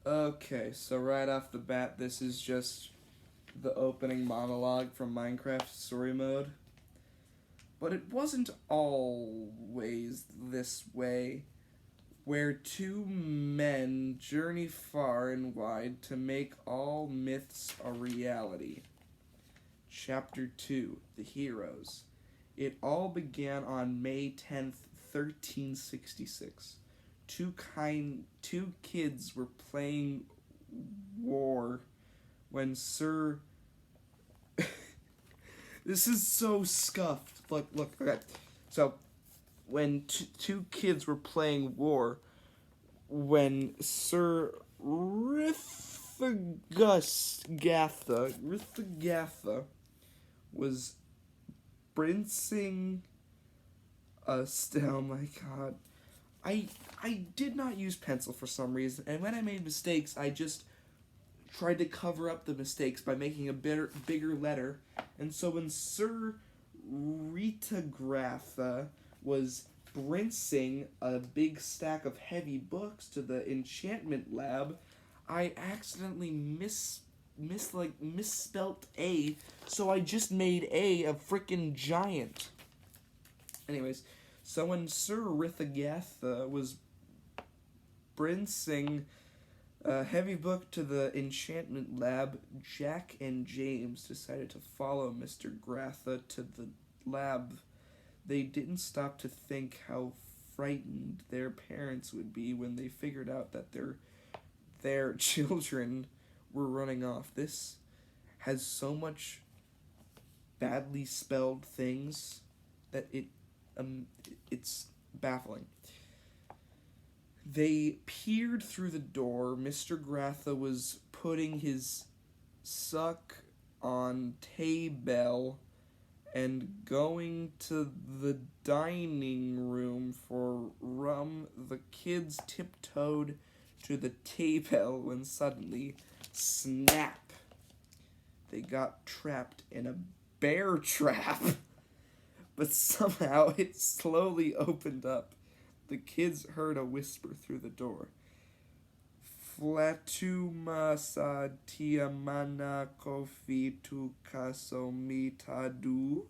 Okay, so right off the bat, this is just the opening monologue from Minecraft Story Mode. But it wasn't always this way, where two men journey far and wide to make all myths a reality. Chapter 2, The Heroes. It all began on May 10th, 1366. Two kids were playing war when Sir This is so scuffed. Look, okay. So, when two kids were playing war, when Sir Rithgatha was brincing oh my god. I did not use pencil for some reason, and when I made mistakes, I just tried to cover up the mistakes by making a bigger letter. And so when Sir Ritagrapha was brincing a big stack of heavy books to the enchantment lab, I accidentally misspelt A, so I just made A frickin' giant. Anyways, so when Sir Ritagatha was brincing a heavy book to the enchantment lab, Jack and James decided to follow Mr. Gratha to the lab. They didn't stop to think how frightened their parents would be when they figured out that their children were running off. This has so much badly spelled things that it's baffling. They peered through the door. Mr. Gratha was putting his suck on table and going to the dining room for rum. The kids tiptoed to the table when suddenly, snap, they got trapped in a bear trap. But somehow it slowly opened up. The kids heard a whisper through the door. Flatuma sa tiamana kofi tu kasomitadu.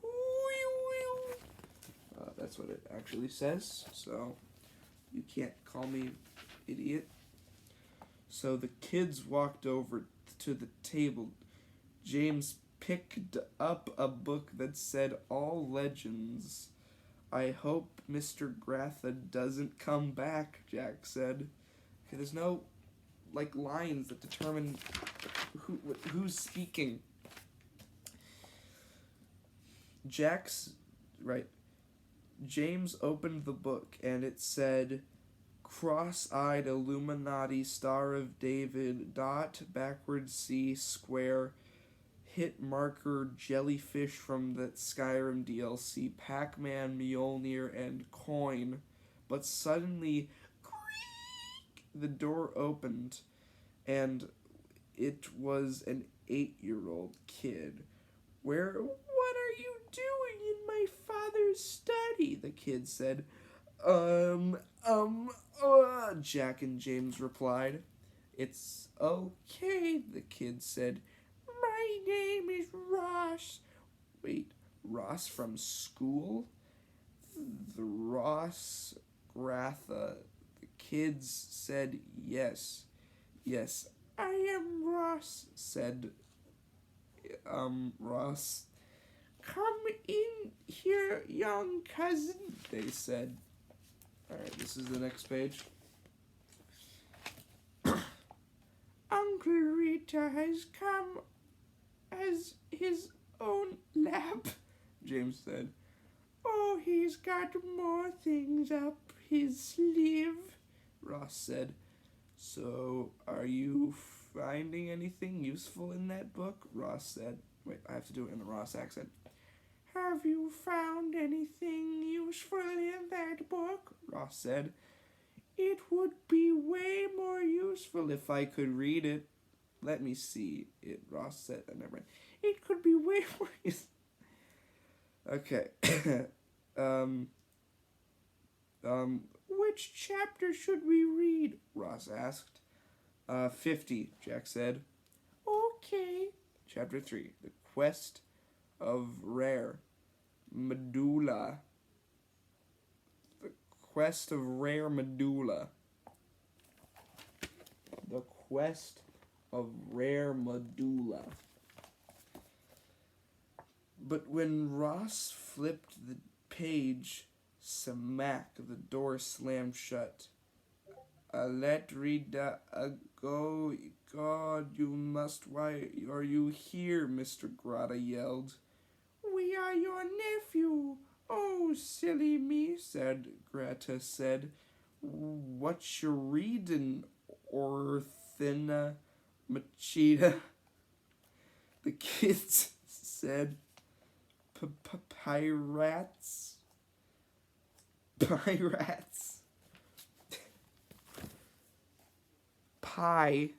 That's what it actually says, so you can't call me idiot. So the kids walked over to the table. James picked up a book that said All Legends. I hope Mr. Gratha doesn't come back, Jack said. Okay, there's no, lines that determine who's speaking. James opened the book, and it said, Cross-eyed Illuminati, Star of David, dot, backward C, square, hit marker, jellyfish from the Skyrim DLC, Pac-Man, Mjolnir, and coin. But suddenly, creak, the door opened, and it was an 8-year-old kid. What are you doing in my father's study? The kid said. Jack and James replied. It's okay, the kid said. My name is Ross. Wait, Ross from school? The Ross Gratha. The kids said yes. Yes, I am Ross, said Ross. Come in here, young cousin, they said. Alright, this is the next page. Uncle Rita has come as his own lap, James said. Oh, he's got more things up his sleeve, Ross said. So, are you finding anything useful in that book? Ross said. Wait, I have to do it in the Ross accent. Have you found anything useful in that book? Ross said. It would be way more useful if I could read it. Let me see it, Ross said. Never mind. It could be way more useful. Okay. Which chapter should we read? Ross asked. 50, Jack said. Okay. Chapter 3, The Quest of Rare Medulla. The Quest of Rare Medulla. The Quest of Rare Medulla. But when Ross flipped the page, smack, the door slammed shut. Let Rita go. God, you must. Why are you here? Mr. Grata yelled. We are your nephew. Oh, silly me, said Greta said. What you reading, Orthina Machida? The kids said. Pirates? Pirates? Pie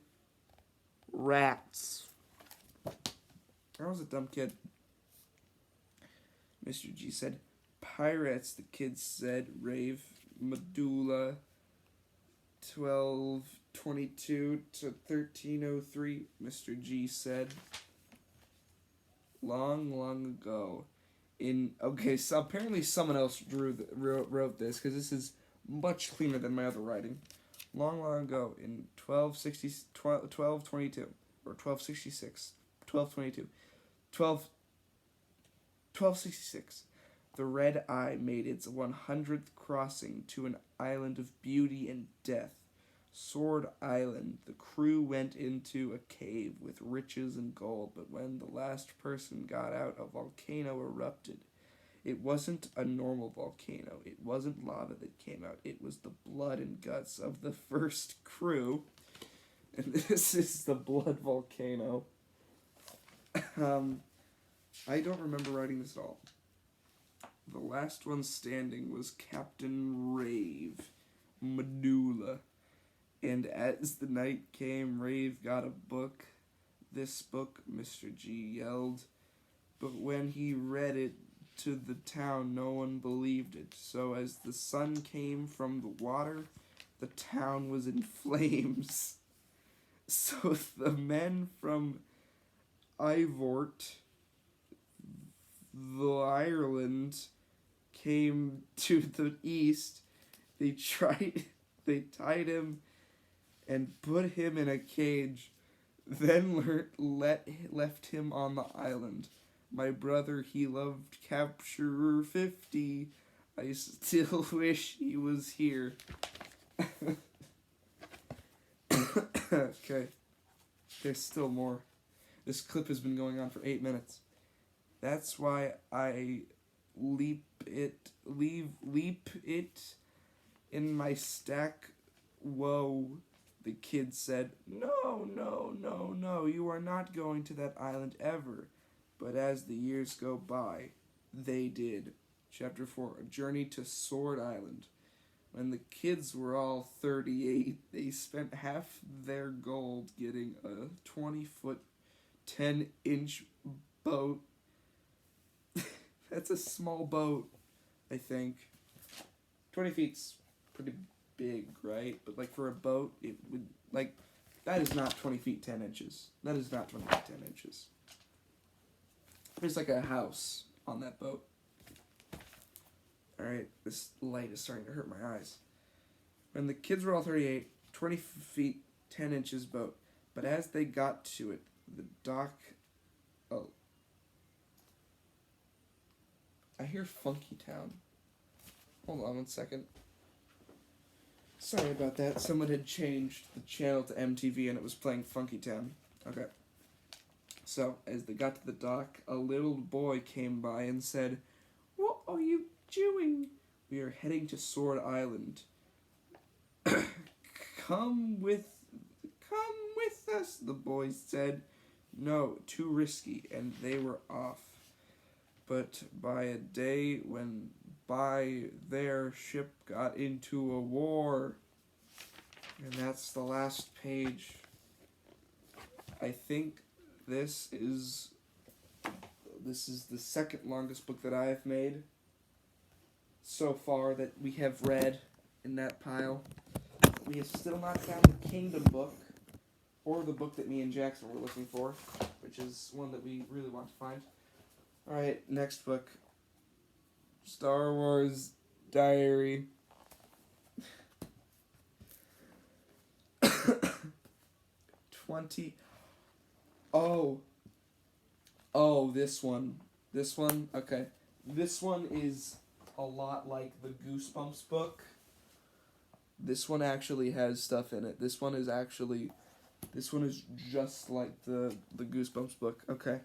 rats. I was a dumb kid. Mr. G said, Pirates, the kids said, Rave, Medulla, 1222 to 1303, Mr. G said. Long, long ago. Okay, so apparently someone else wrote this, because this is much cleaner than my other writing. Long, long ago, in 1222, or 1266, 1222, 1266, the Red Eye made its 100th crossing to an island of beauty and death, Sword Island. The crew went into a cave with riches and gold, but when the last person got out, a volcano erupted. It wasn't a normal volcano. It wasn't lava that came out. It was the blood and guts of the first crew. And this is the blood volcano. I don't remember writing this at all. The last one standing was Captain Rave, Medulla. And as the night came, Rave got a book. This book, Mr. G yelled. But when he read it to the town, no one believed it. So as the sun came from the water, the town was in flames. So the men from Ivort, the Ireland, came to the east. They tied him and put him in a cage, then left him on the island. My brother, he loved Capturer 50. I still wish he was here. Okay. There's still more. This clip has been going on for 8 minutes. That's why I leave it in my stack. Whoa, the kid said. No, you are not going to that island ever. But as the years go by, they did. Chapter 4, A Journey to Sword Island. When the kids were all 38, they spent half their gold getting a 20-foot, 10-inch boat. That's a small boat, I think. 20 feet's pretty big, right? But, like, for a boat, it would, like, that is not 20 feet, 10 inches. That is not 20 feet, 10 inches. There's, like, a house on that boat. Alright, this light is starting to hurt my eyes. When the kids were all 38, 20 feet, 10 inches boat. But as they got to it, the dock... Oh. I hear Funky Town. Hold on 1 second. Sorry about that. Someone had changed the channel to MTV and it was playing Funky Town. Okay. So, as they got to the dock, a little boy came by and said, "What are you doing?" "We are heading to Sword Island." Come with us, the boys said. No, too risky, and they were off. But by a day when their ship got into a war. And that's the last page. I think this is the second longest book that I have made so far that we have read in that pile. We have still not found the Kingdom book. or the book that me and Jackson were looking for, which is one that we really want to find. Alright, next book. Star Wars Diary. 20. Oh, this one. This one, okay. This one is a lot like the Goosebumps book. This one actually has stuff in it. This one is just like the Goosebumps book. Okay.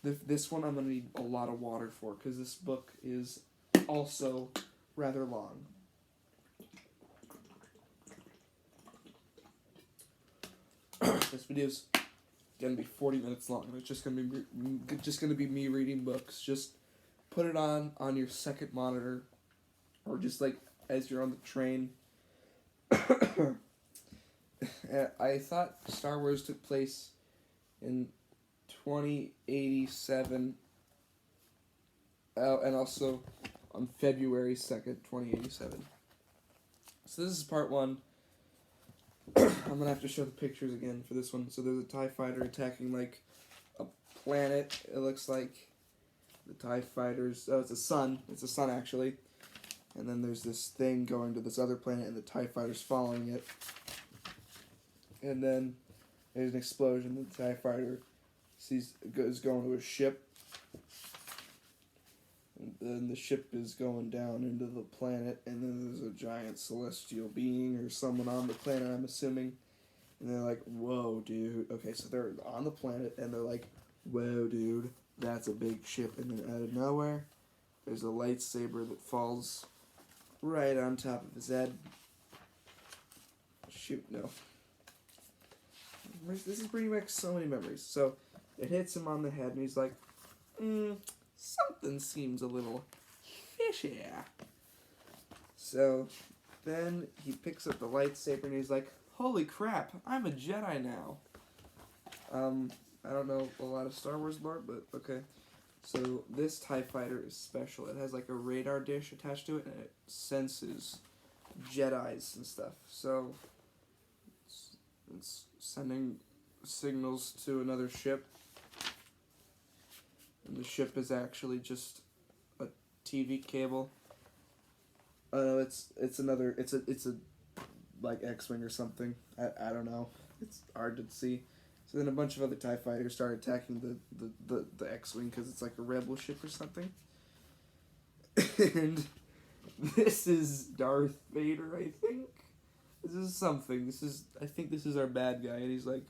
This one I'm going to need a lot of water for, because this book is also rather long. This video's gonna be 40 minutes long. It's just gonna be me reading books. Just put it on your second monitor, or just like as you're on the train. I thought Star Wars took place in 2087, and also on February 2nd, 2087. So this is part 1. I'm gonna have to show the pictures again for this one. So there's a TIE fighter attacking like a planet. It looks like the TIE fighters. Oh, it's a sun. It's a sun actually. And then there's this thing going to this other planet, and the TIE fighter's following it. And then there's an explosion. The TIE fighter is going to a ship. And then the ship is going down into the planet, and then there's a giant celestial being or someone on the planet, I'm assuming. And they're like, whoa, dude. Okay, so they're on the planet, and they're like, whoa, dude, that's a big ship. And then out of nowhere, there's a lightsaber that falls right on top of his head. Shoot, no. This is bringing back so many memories. So it hits him on the head, and he's like, something seems a little fishy. So then he picks up the lightsaber and he's like, holy crap, I'm a Jedi now. I don't know a lot of Star Wars lore, but okay. So this TIE fighter is special. It has like a radar dish attached to it, and it senses Jedis and stuff. So it's sending signals to another ship. And the ship is actually just a TV cable. It's a like X-Wing or something. I don't know. It's hard to see. So then a bunch of other TIE fighters start attacking the X-Wing because it's like a rebel ship or something. And this is Darth Vader, I think. This is something. I think this is our bad guy, and he's like,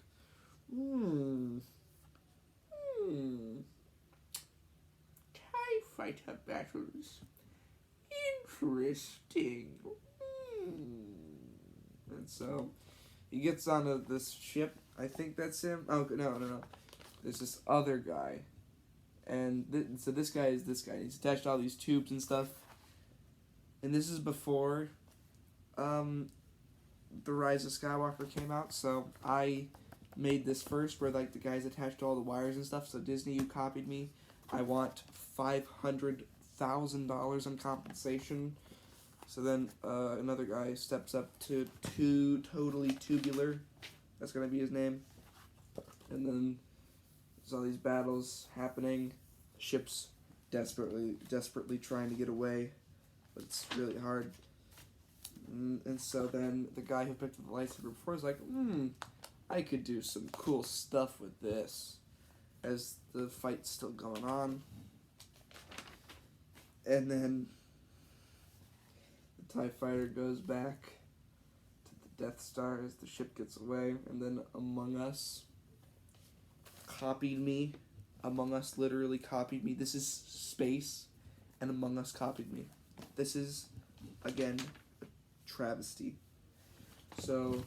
TIE fighter battles. Interesting. And so he gets onto this ship. I think that's him. Oh, no. There's this other guy. And so this guy is this guy. He's attached to all these tubes and stuff. And this is before The Rise of Skywalker came out. So I made this first where like the guy's attached to all the wires and stuff. So Disney, you copied me. I want $500,000 in compensation. So then another guy steps up to Totally Tubular. That's going to be his name. And then there's all these battles happening. Ships desperately trying to get away. But it's really hard. And so then the guy who picked up the lightsaber before is like, I could do some cool stuff with this. As the fight's still going on. And then the TIE fighter goes back to the Death Star as the ship gets away. And then Among Us copied me. Among Us literally copied me. This is space, and Among Us copied me. This is, again, a travesty. So,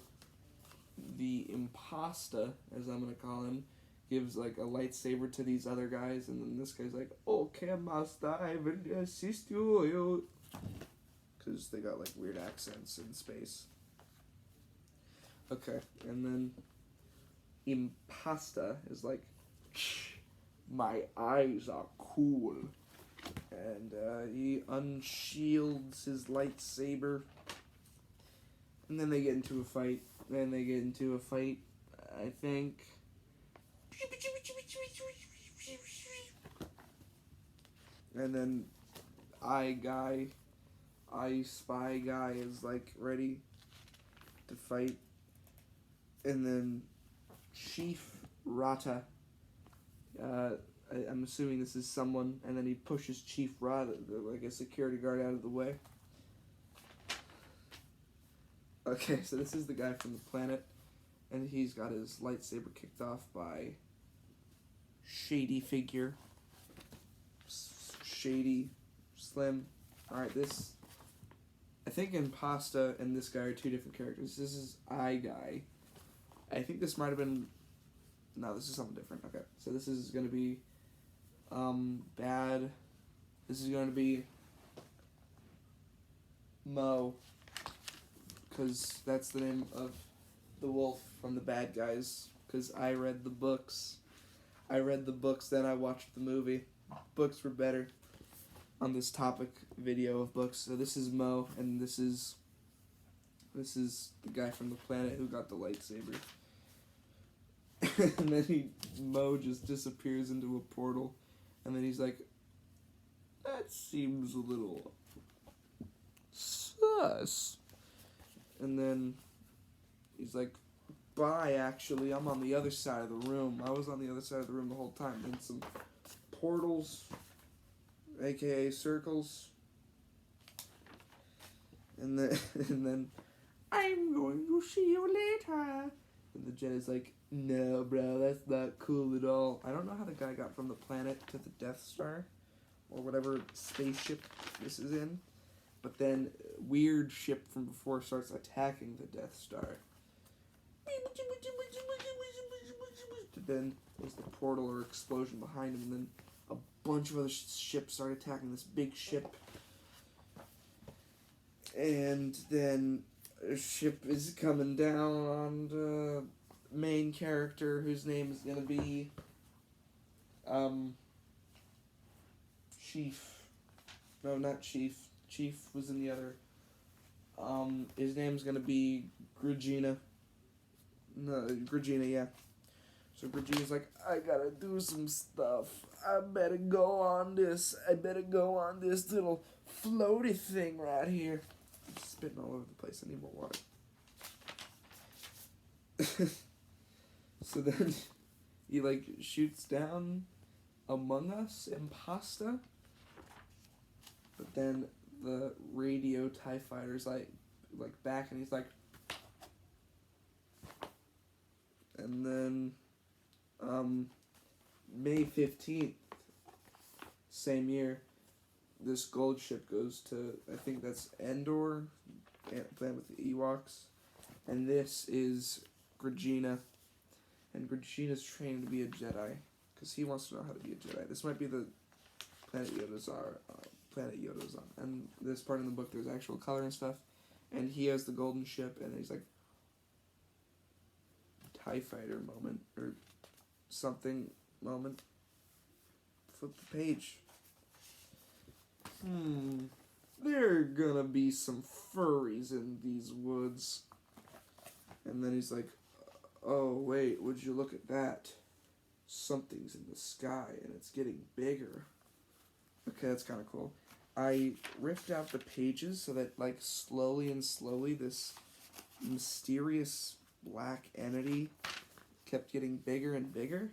the Imposta, as I'm going to call him, gives like a lightsaber to these other guys, and then this guy's like, okay, master, I will assist you. Because they got like weird accents in space. Okay, and then Imposta is like, my eyes are cool. And he unshields his lightsaber. And then they get into a fight. I think. And then I Spy Guy is like ready to fight. And then Chief Rata, I'm assuming this is someone, and then he pushes Chief Rata, like a security guard, out of the way. Okay, so this is the guy from the planet, and he's got his lightsaber kicked off by Shady Figure. Shady, Slim. Alright, this... I think Impasta and this guy are two different characters. This is I Guy. I think this might have been... No, this is something different. Okay, so this is going to be... Bad... This is going to be... Mo. Because that's the name of the wolf from the Bad Guys. Because I read the books. Then I watched the movie. Books were better on this topic video of books. So this is Mo, and this is the guy from the planet who got the lightsaber. And then Mo just disappears into a portal, and then he's like, that seems a little sus. And then he's like, bye, actually, I'm on the other side of the room. I was on the other side of the room the whole time. And some portals, aka circles. And then I'm going to see you later. And the Jedi's like, no, bro, that's not cool at all. I don't know how the guy got from the planet to the Death Star, or whatever spaceship this is in. But then weird ship from before starts attacking the Death Star. Then there's the portal or explosion behind him, and then a bunch of other ships start attacking this big ship. And then a ship is coming down on the main character, whose name is gonna be Chief. No, not Chief. Chief was in the other. His name's gonna be Gregina. No, Gregina, yeah. So Gregina's like, I gotta do some stuff. I better go on this little floaty thing right here. I'm spitting all over the place. I need more water. So then he like shoots down Among Us, Impasta. But then the radio TIE fighter's like back, and he's like, and then May 15th, same year, this gold ship goes to, I think that's Endor, planet with the Ewoks, and this is Gregina, and Gregina's training to be a Jedi, because he wants to know how to be a Jedi. This might be the planet Yoda's on, and this part in the book there's actual color and stuff, and he has the golden ship, and he's like, TIE fighter moment, or something moment. Flip the page. There are gonna be some furries in these woods. And then he's like, oh wait, would you look at that? Something's in the sky and it's getting bigger. Okay, that's kind of cool. I ripped out the pages so that like slowly this mysterious black entity kept getting bigger and bigger.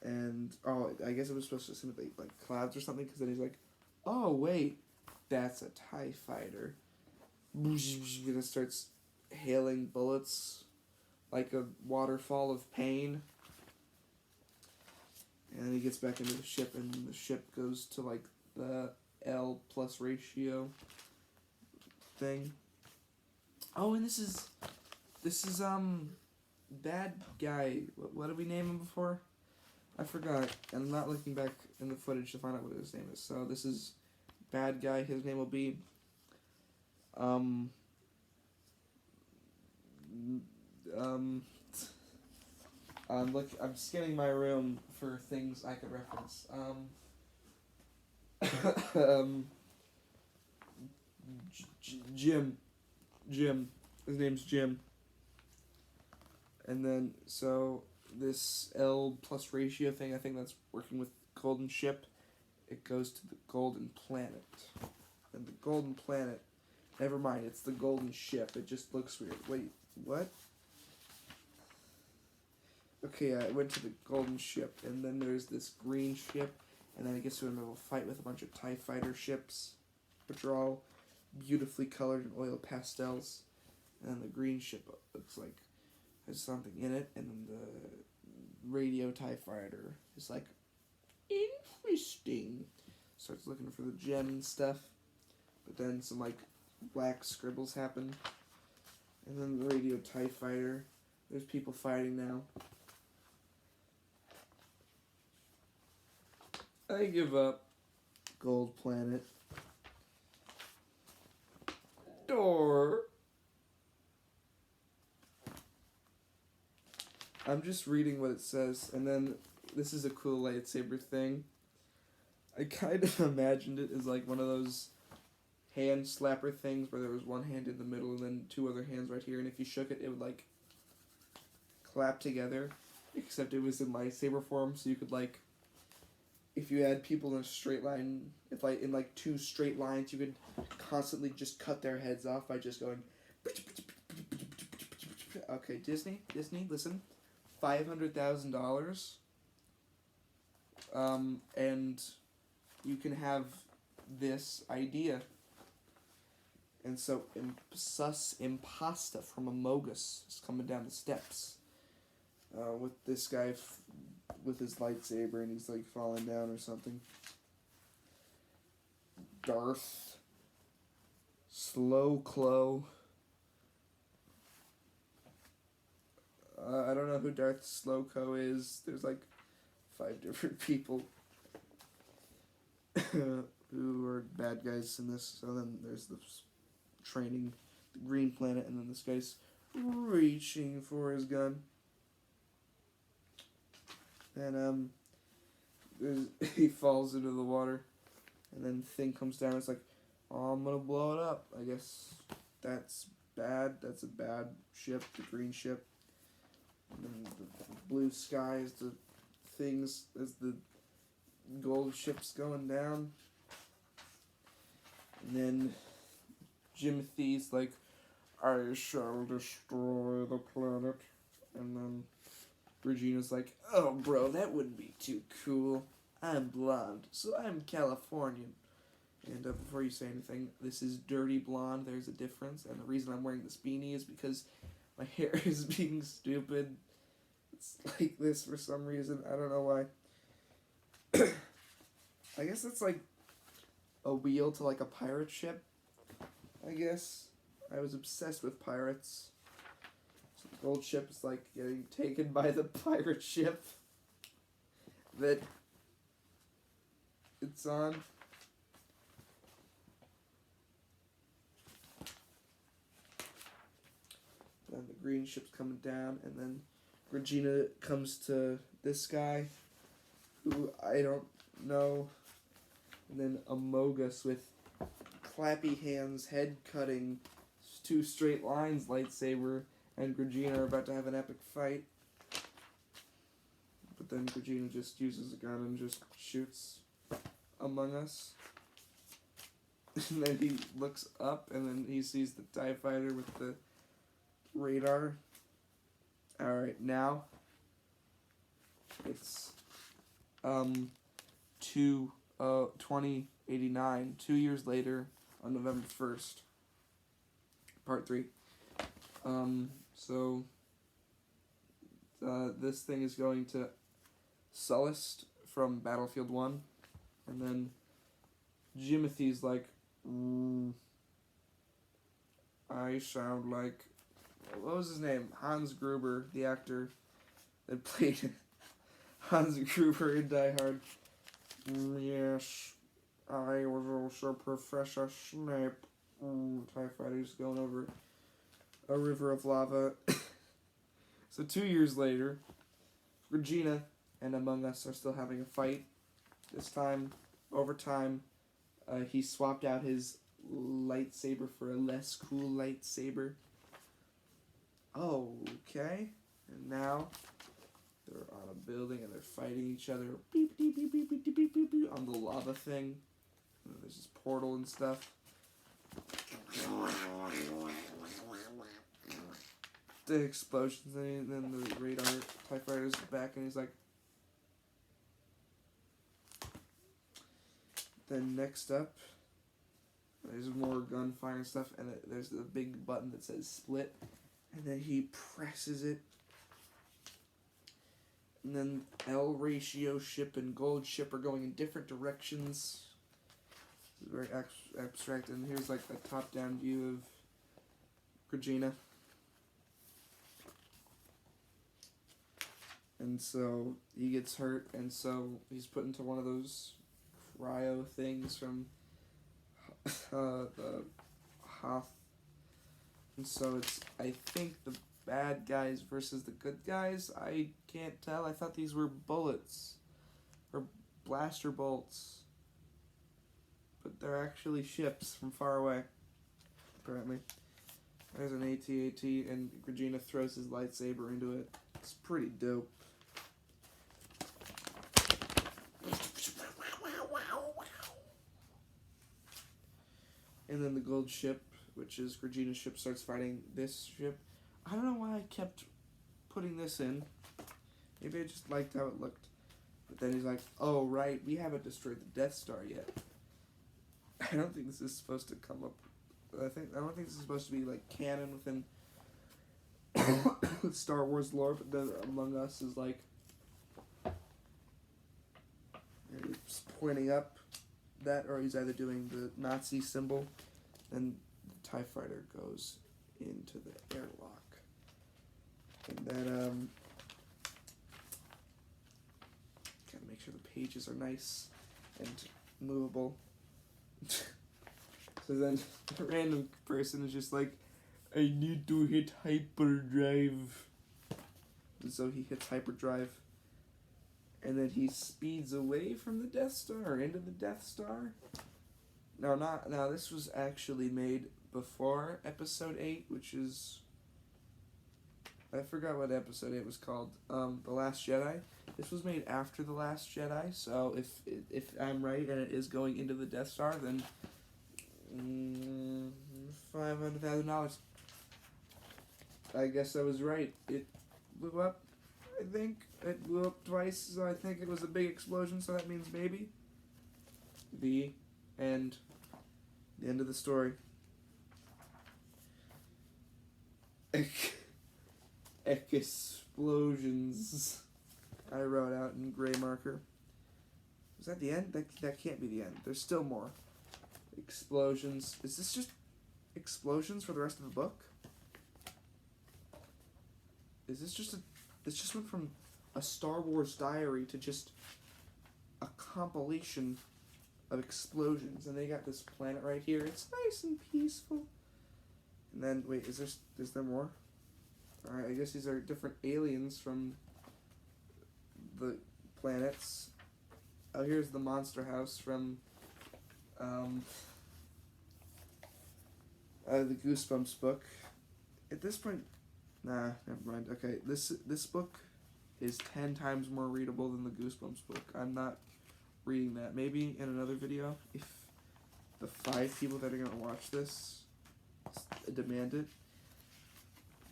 And, oh, I guess it was supposed to simulate, like, clouds or something, because then he's like, oh, wait, that's a TIE fighter. And it starts hailing bullets like a waterfall of pain. And then he gets back into the ship, and the ship goes to, like, the L plus ratio thing. Oh, and this is Bad Guy. What did we name him before? I forgot. I'm not looking back in the footage to find out what his name is. So this is Bad Guy. His name will be I'm scanning my room for things I could reference. Jim. His name's Jim. And then, so this L plus ratio thing, I think that's working with Golden Ship. It goes to the Golden Planet. And the Golden Planet, never mind, it's the Golden Ship. It just looks weird. Wait, what? Okay, I went to the Golden Ship, and then there's this green ship, and then I guess we're in a fight with a bunch of TIE fighter ships, which are all beautifully colored in oil pastels. And then the green ship looks like has something in it, and then the radio TIE fighter is like, interesting. Starts looking for the gem and stuff, but then some like black scribbles happen, and then the radio TIE fighter, there's people fighting now. I give up. Gold Planet. Door. I'm just reading what it says, and then this is a cool lightsaber thing. I kind of imagined it as like one of those hand slapper things where there was one hand in the middle and then two other hands right here, and if you shook it, it would like clap together, except it was in lightsaber form, so you could like, if you had people in a straight line, if like in like two straight lines, you could constantly just cut their heads off by just going. Okay, Disney, listen, $500,000, and you can have this idea. And so Sus Impasta from Amogus is coming down the steps with this guy with his lightsaber, and he's like falling down or something. Darth Slowclo. I don't know who Darth Slowco is. There's like 5 different people who are bad guys in this. So then there's the training, the Green Planet, and then this guy's reaching for his gun. And he falls into the water, and then the thing comes down. It's like, oh, I'm gonna blow it up. I guess that's bad. That's a bad ship, the green ship. And then the blue sky is the things as the gold ship's going down. And then Jimothy's like, I shall destroy the planet. And then Regina's like, oh bro, that wouldn't be too cool. I'm blonde, so I'm Californian. And before you say anything, this is dirty blonde, there's a difference. And the reason I'm wearing this beanie is because my hair is being stupid. It's like this for some reason, I don't know why. I guess it's like a wheel to like a pirate ship, I guess. I was obsessed with pirates. So the gold ship is like getting taken by the pirate ship that it's on. Then the green ship's coming down, and then Regina comes to this guy, who I don't know, and then Amogus with clappy hands, head cutting, 2 straight lines, lightsaber, and Regina are about to have an epic fight. But then Regina just uses a gun and just shoots Among Us. And then he looks up, and then he sees the TIE fighter with the radar. Alright, now it's 2089, 2 years later, on November 1st, part 3. So this thing is going to Sullust from Battlefield 1, and then Jimothy's like, I sound like, what was his name? Hans Gruber, the actor that played Hans Gruber in Die Hard. Yes, I was also Professor Snape. TIE fighters going over a river of lava. So 2 years later, Regina and Among Us are still having a fight. This time, over time, he swapped out his lightsaber for a less cool lightsaber. Oh, okay. And now they're on a building and they're fighting each other. Beep, beep, beep, beep, beep, beep, beep, beep, on the lava thing. And there's this portal and stuff. The explosions, and then the radar TIE fighter's back, and he's like. Then next up, there's more gunfire and stuff, and there's the big button that says split, and then he presses it. And then L ratio ship and gold ship are going in different directions. This is very abstract, and here's like a top-down view of Regina. And so he gets hurt, and so he's put into one of those cryo things from the Hoth. And so it's, I think, the bad guys versus the good guys. I can't tell. I thought these were bullets. Or blaster bolts. But they're actually ships from far away, apparently. There's an AT-AT, and Regina throws his lightsaber into it. It's pretty dope. And then the gold ship, which is Regina's ship, starts fighting this ship. I don't know why I kept putting this in. Maybe I just liked how it looked. But then he's like, oh, right, we haven't destroyed the Death Star yet. I don't think this is supposed to come up. I don't think this is supposed to be like canon within Star Wars lore, but then Among Us is like he's pointing up that, or he's either doing the Nazi symbol, and the TIE fighter goes into the airlock. And then gotta make sure the pages are nice and movable. So then a random person is just like, I need to hit hyperdrive. And so he hits hyperdrive. And then he speeds away from the Death Star, or into the Death Star. No, this was actually made before Episode 8, which is... I forgot what Episode 8 was called. The Last Jedi. This was made after The Last Jedi, so if I'm right and it is going into the Death Star, then $500,000. I guess I was right. It blew up, I think. It blew up twice, so I think it was a big explosion, so that means maybe. The end. The end of the story. Explosions. I wrote out in gray marker. Is that the end? That can't be the end. There's still more. Explosions. Is this just explosions for the rest of the book? Is this just this just went from a Star Wars diary to just a compilation of explosions, and they got this planet right here. It's nice and peaceful. And then wait, is there more? All right, I guess these are different aliens from the planets. Oh, here's the monster house from the Goosebumps book. At this point, nah, never mind. Okay, this book is 10 times more readable than the Goosebumps book. I'm not reading that. Maybe in another video, if the 5 people that are gonna watch this demand it.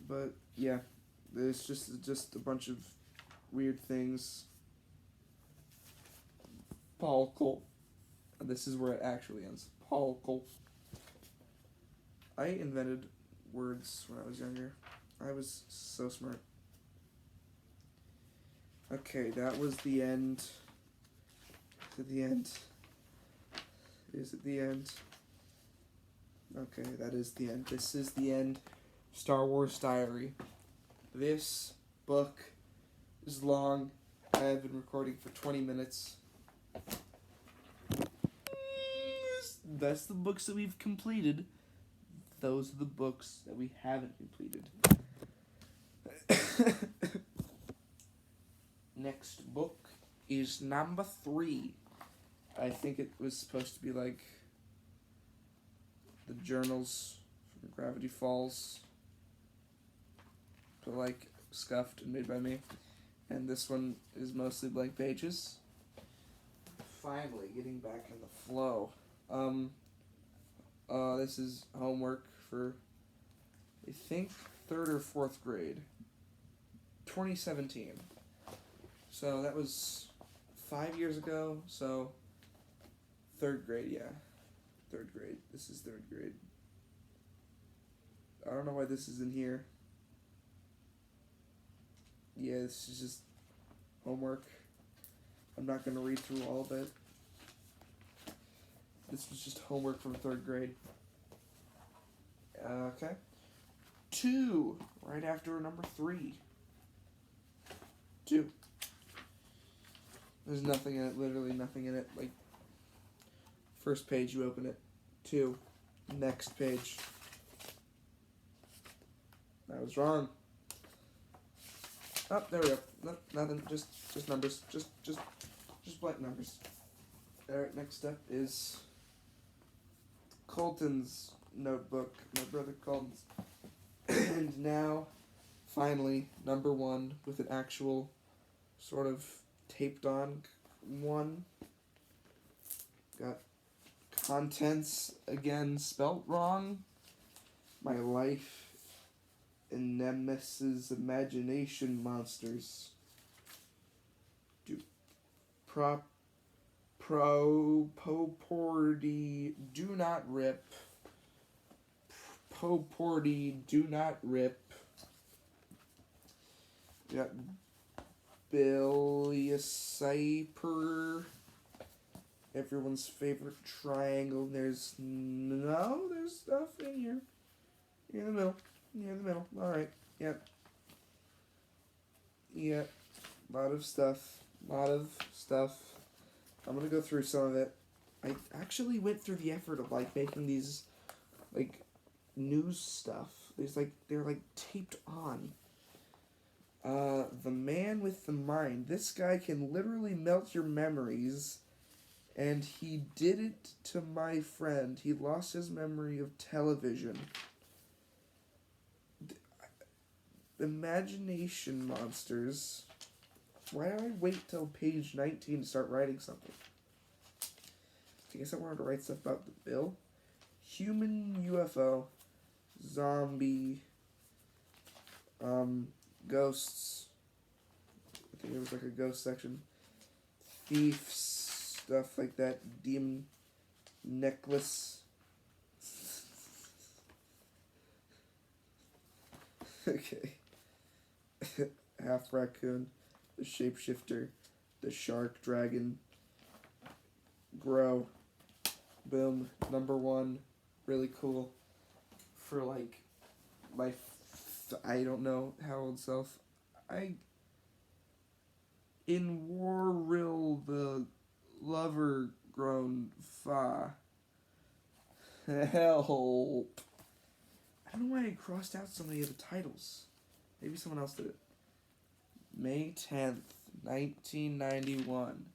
But yeah, there's just a bunch of weird things. Paul Cole. And this is where it actually ends. Paul Cole. I invented words when I was younger. I was so smart. Okay, that was the end. Is it the end? Is it the end? Okay, that is the end. This is the end. Star Wars Diary. This book is long. I have been recording for 20 minutes. That's the books that we've completed. Those are the books that we haven't completed. Next book is number 3. I think it was supposed to be like the journals from Gravity Falls. But like scuffed and made by me. And this one is mostly blank pages. Finally, getting back in the flow. This is homework for, I think, 3rd or 4th grade. 2017. So that was 5 years ago, so 3rd grade, yeah. 3rd grade. This is 3rd grade. I don't know why this is in here. Yeah, this is just homework. I'm not going to read through all of it. This was just homework from 3rd grade. Okay. 2, right after number 3. 2. There's nothing in it, literally nothing in it. Like, first page, you open it. 2. Next page. I was wrong. Oh, there we go. No, nothing. Just numbers. Just blank numbers. Alright, next up is Colton's notebook. My brother Colton's. And now, finally, number 1 with an actual sort of taped on one. Got contents again spelt wrong. My life in Nemesis imagination monsters. Proporty do not rip. Proporty do not rip. We got Billicyper, everyone's favorite triangle. There's stuff in here. Near the middle. Near the middle. Alright. Yep. Yep. Lot of stuff. I'm gonna go through some of it. I actually went through the effort of like making these like news stuff. They're like taped on. The man with the mind. This guy can literally melt your memories, and he did it to my friend. He lost his memory of television. Imagination monsters. Why do I wait till page 19 to start writing something? I guess I wanted to write stuff about the bill. Human UFO. Zombie. Ghosts. I think there was like a ghost section. Thieves. Stuff like that. Demon necklace. Okay. Half raccoon. The shapeshifter. The shark dragon. Grow. Boom. Number 1. Really cool. For like my I don't know how old self. In Warrill the lover grown fa. Help. I don't know why I crossed out so many of the titles. Maybe someone else did it. May 10th, 1991.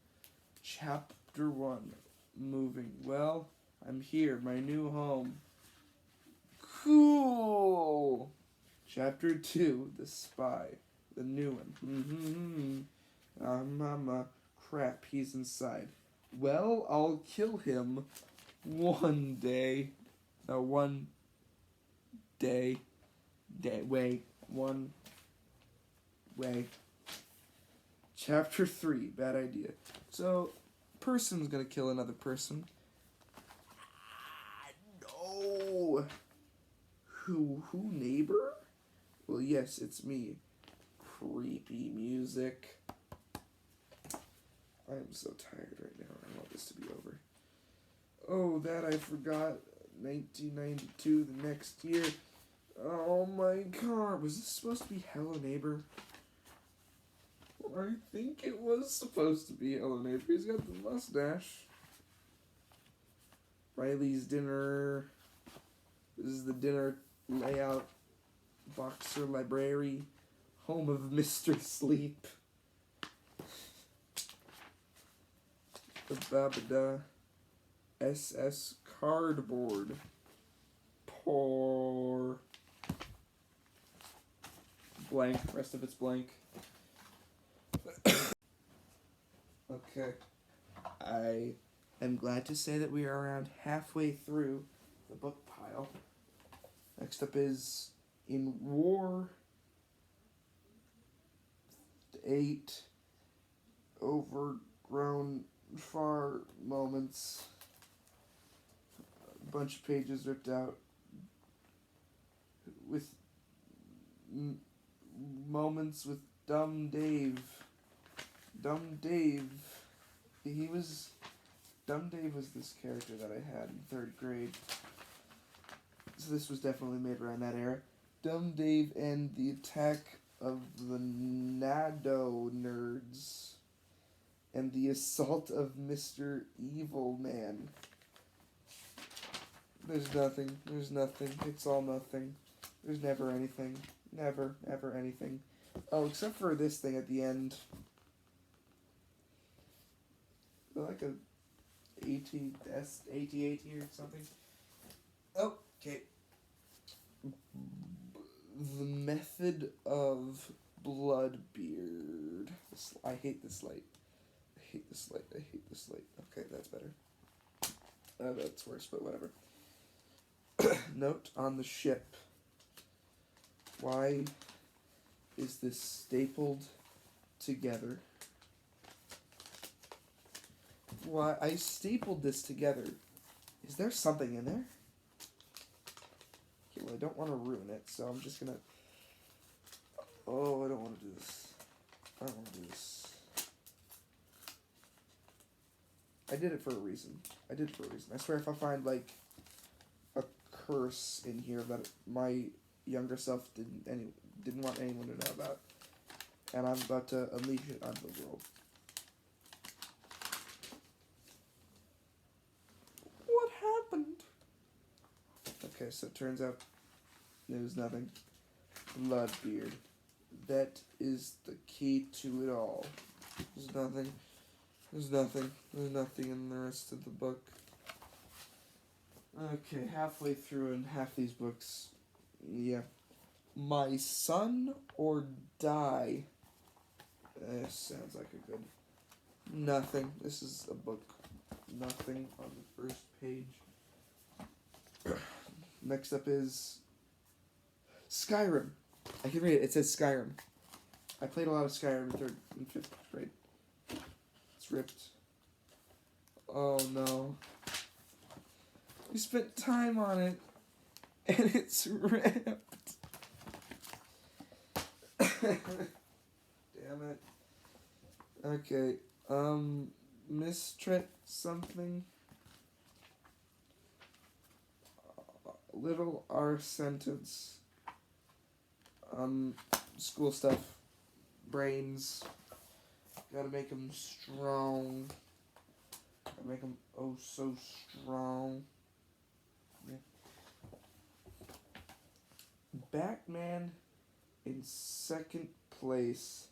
Chapter 1. Moving. Well, I'm here. My new home. Cool. Chapter 2. The Spy. The new one. Mama. Crap, he's inside. Well, I'll kill him one day. No, one day. One way. Chapter 3. Bad idea. So, person's gonna kill another person. No. Who, neighbor? Well, yes, it's me. Creepy music. I am so tired right now. I want this to be over. Oh, that I forgot. 1992, the next year. Oh my god. Was this supposed to be Hello Neighbor? I think it was supposed to be Hello Neighbor. He's got the mustache. Riley's dinner. This is the dinner layout. Boxer library. Home of Mr. Sleep. The Babada. SS Cardboard. Poor. blank. Rest of it's blank. Okay. I am glad to say that we are around halfway through the book pile. Next up is In War 8 Overgrown Far Moments. A bunch of pages ripped out with moments with Dumb Dave. Dumb Dave. Dumb Dave was this character that I had in 3rd grade. So this was definitely made around that era. Dumb Dave and the Attack of the Nado Nerds. And the Assault of Mr. Evil Man. There's nothing. It's all nothing. There's never anything. Never, ever anything. Oh, except for this thing at the end. Like a AT or something. Oh, okay. The Method of Bloodbeard. I hate this light. I hate this light. Okay, that's better. That's worse, but whatever. Note on the ship. Why is this stapled together? Why I stapled this together. Is there something in there? Okay, well, I don't want to ruin it, so I'm just gonna... Oh, I don't want to do this. I did it for a reason. I swear if I find, like, a curse in here that my younger self didn't want anyone to know about, and I'm about to unleash it onto the world. What happened? Okay, so it turns out there was nothing. Bloodbeard. That is the key to it all. There's nothing in the rest of the book. Okay, halfway through and half these books. Yeah. My Son or Die. Sounds like a good... Nothing. This is a book. Nothing on the first page. Next up is Skyrim. I can read it. It says Skyrim. I played a lot of Skyrim in 3rd and 5th grade. It's ripped. Oh no. We spent time on it, and it's ripped. Damn it. Okay, Mistret something. Little R sentence. School stuff. Brains. Gotta make them strong. Gotta make them oh so strong. Yeah. Batman in 2nd place.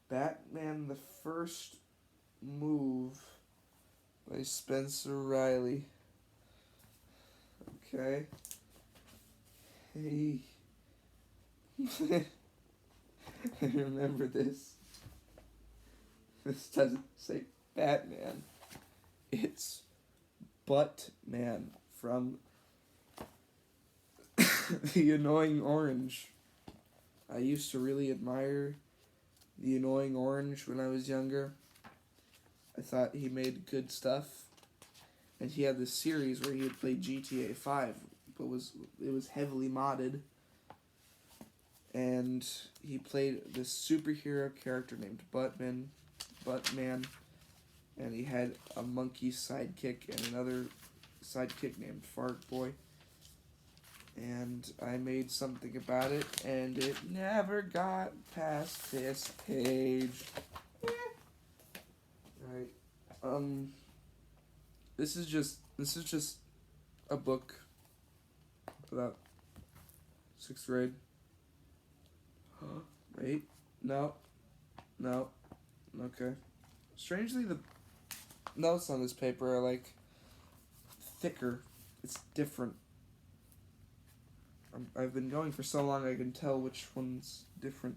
Batman the First Move by Spencer Riley. Okay. Hey. I remember this. This doesn't say Batman. It's Buttman from The Annoying Orange. I used to really admire The Annoying Orange when I was younger. I thought he made good stuff. And he had this series where he had played GTA 5, but it was heavily modded. And he played this superhero character named Buttman, and he had a monkey sidekick and another sidekick named Fart Boy. And I made something about it, and it never got past this page. Alright. This is just a book about 6th grade. Wait, no, okay. Strangely, the notes on this paper are, like, thicker. It's different. I've been going for so long I can tell which one's different.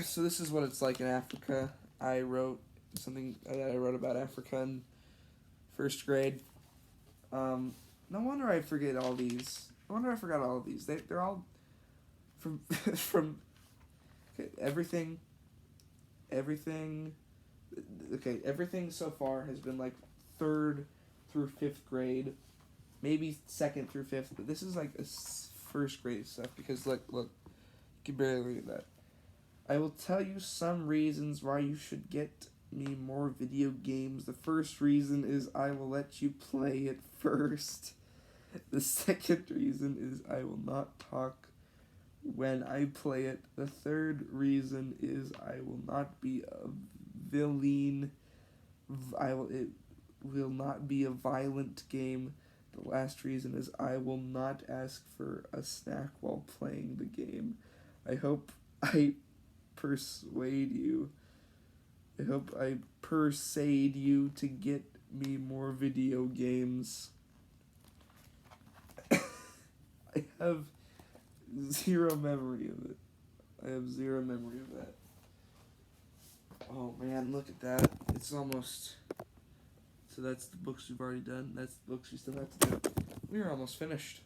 So this is what it's like in Africa. I wrote something that I wrote about Africa in first grade. No wonder I forget all these. No wonder I forgot all of these. They're all from from okay, everything. Okay, everything so far has been like 3rd through 5th grade, maybe 2nd through 5th, but this is like first grade stuff because look, you can barely read that. I will tell you some reasons why you should get me more video games. The first reason is I will let you play it first. The second reason is I will not talk when I play it. The third reason is I will not be a villain. It will not be a violent game. The last reason is I will not ask for a snack while playing the game. I hope I persuade you. I hope I persuade you to get me more video games. I have zero memory of it. I have zero memory of that. Oh man, look at that. It's almost... So that's the books we've already done. That's the books we still have to do. We're almost finished.